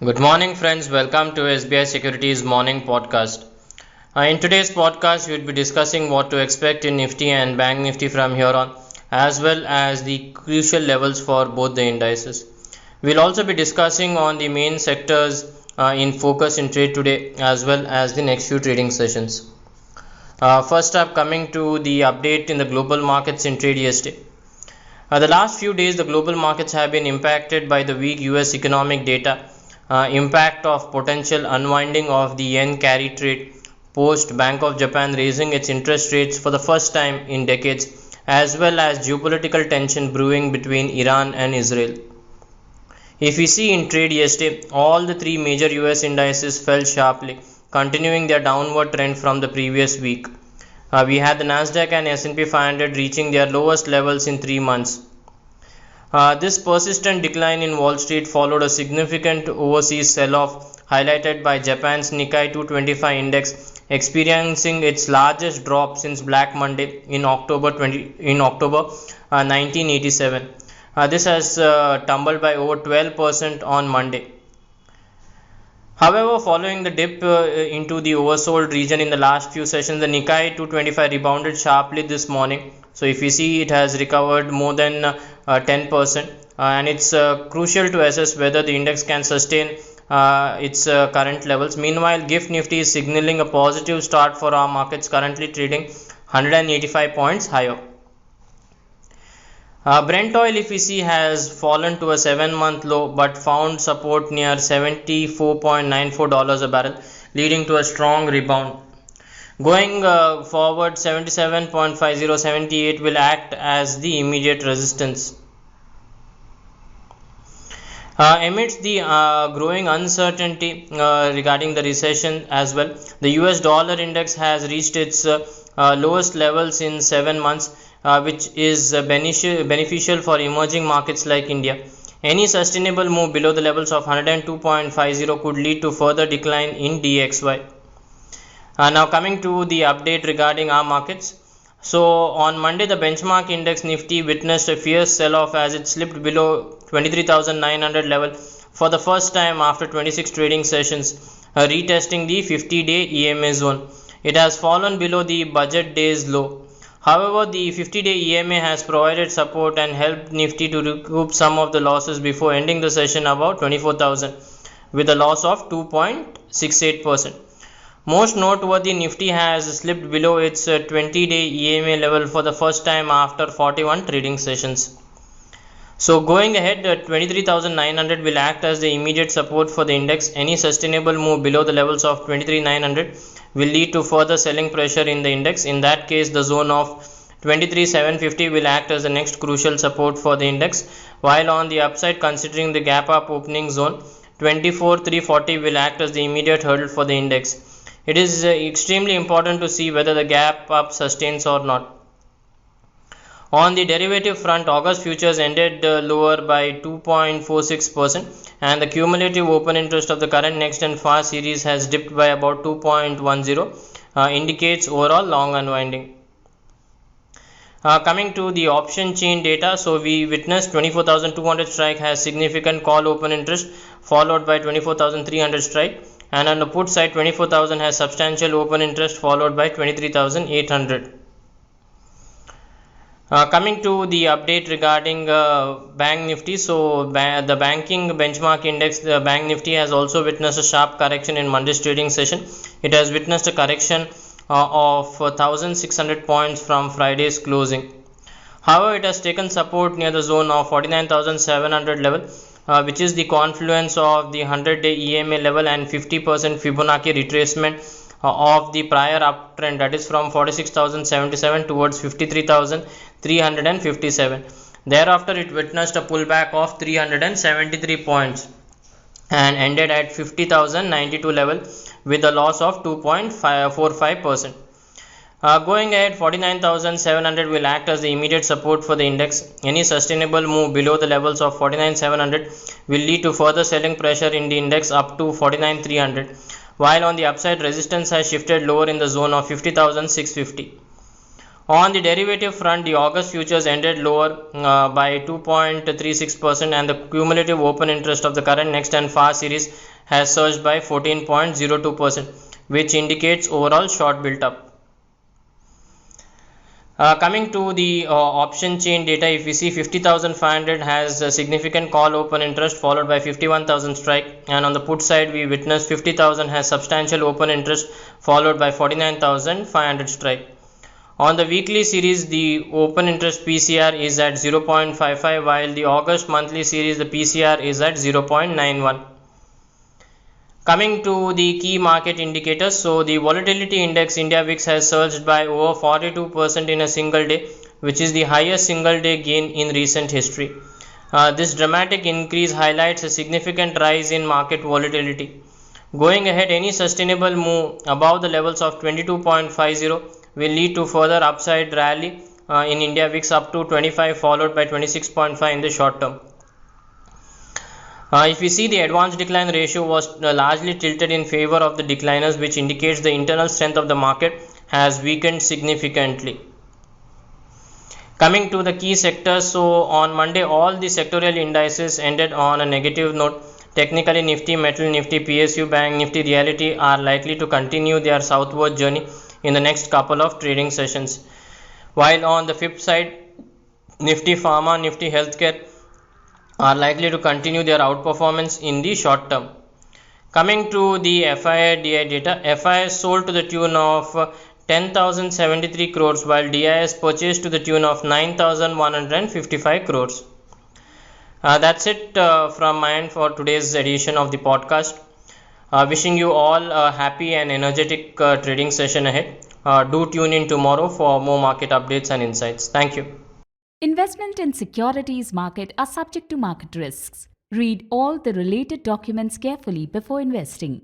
Good morning, friends. Welcome to SBI Securities morning podcast. In today's podcast, we'll be discussing what to expect in Nifty and Bank Nifty from here on, as well as the crucial levels for both the indices. We'll also be discussing on the main sectors in focus in trade today, as well as the next few trading sessions. First up, coming to the update in the global markets in trade yesterday. The last few days, the global markets have been impacted by the weak US economic data, impact of potential unwinding of the yen carry trade post Bank of Japan raising its interest rates for the first time in decades, as well as geopolitical tension brewing between Iran and Israel. If we see in trade yesterday, all the three major US indices fell sharply, continuing their downward trend from the previous week. We had the Nasdaq and S&P 500 reaching their lowest levels in 3 months. This persistent decline in Wall Street followed a significant overseas sell-off highlighted by Japan's Nikkei 225 index experiencing its largest drop since Black Monday in October 1987. This has tumbled by over 12% on Monday. However, following the dip into the oversold region in the last few sessions, the Nikkei 225 rebounded sharply this morning. So if you see, it has recovered more than 10%, and it's crucial to assess whether the index can sustain its current levels. Meanwhile, GIFT Nifty is signaling a positive start for our markets, currently trading 185 points higher. Brent oil, if we see, has fallen to a 7-month low but found support near $74.94 a barrel, leading to a strong rebound. Going forward, 77.5078 will act as the immediate resistance. Amidst the growing uncertainty regarding the recession as well, the US dollar index has reached its lowest levels in 7 months, which is beneficial for emerging markets like India. Any sustainable move below the levels of 102.50 could lead to further decline in DXY. Now coming to the update regarding our markets. So on Monday, the benchmark index Nifty witnessed a fierce sell-off as it slipped below 23,900 level for the first time after 26 trading sessions, retesting the 50-day EMA zone. It has fallen below the budget day's low. However, the 50-day EMA has provided support and helped Nifty to recoup some of the losses before ending the session about 24,000 with a loss of 2.68%. Most noteworthy, Nifty has slipped below its 20-day EMA level for the first time after 41 trading sessions. So going ahead, 23,900 will act as the immediate support for the index. Any sustainable move below the levels of 23,900 will lead to further selling pressure in the index. In that case, the zone of 23,750 will act as the next crucial support for the index, while on the upside, considering the gap up opening zone, 24,340 will act as the immediate hurdle for the index. It is extremely important to see whether the gap up sustains or not. On the derivative front, August futures ended lower by 2.46%, and the cumulative open interest of the current next and far series has dipped by about 2.10, indicates overall long unwinding. Coming to the option chain data, so we witnessed 24,200 strike has significant call open interest, followed by 24,300 strike, and on the put side, 24,000 has substantial open interest, followed by 23,800. Coming to the update regarding Bank Nifty, so the banking benchmark index, the Bank Nifty has also witnessed a sharp correction in Monday's trading session. It has witnessed a correction of 1,600 points from Friday's closing. However, it has taken support near the zone of 49,700 level, which is the confluence of the 100-day EMA level and 50% Fibonacci retracement of the prior uptrend, that is from 46,077 towards 53,357. Thereafter, it witnessed a pullback of 373 points and ended at 50,092 level with a loss of 2.45%. Going ahead, 49,700 will act as the immediate support for the index. Any sustainable move below the levels of 49,700 will lead to further selling pressure in the index up to 49,300, while on the upside, resistance has shifted lower in the zone of 50,650. On the derivative front, the August futures ended lower by 2.36%, and the cumulative open interest of the current, next, and far series has surged by 14.02%, which indicates overall short built up. Coming to the option chain data, if we see 50,500 has a significant call open interest followed by 51,000 strike, and on the put side we witness 50,000 has substantial open interest followed by 49,500 strike. On the weekly series, the open interest PCR is at 0.55, while the August monthly series, the PCR is at 0.91. Coming to the key market indicators, so the volatility index India VIX has surged by over 42% in a single day, which is the highest single day gain in recent history. This dramatic increase highlights a significant rise in market volatility. Going ahead, any sustainable move above the levels of 22.50 will lead to further upside rally in India VIX up to 25 followed by 26.5 in the short term. If we see, the advanced decline ratio was largely tilted in favor of the decliners, which indicates the internal strength of the market has weakened significantly. Coming to the key sectors, so on Monday all the sectorial indices ended on a negative note. Technically, Nifty Metal, Nifty PSU Bank, Nifty Realty are likely to continue their southward journey in the next couple of trading sessions. While on the flip side, Nifty Pharma, Nifty Healthcare are likely to continue their outperformance in the short term. Coming to the FII data, FII sold to the tune of 10,073 crores, while DIS purchased to the tune of 9,155 crores. That's it from my end for today's edition of the podcast. Wishing you all a happy and energetic trading session ahead. Do tune in tomorrow for more market updates and insights. Thank you. Investment in securities market are subject to market risks. Read all the related documents carefully before investing.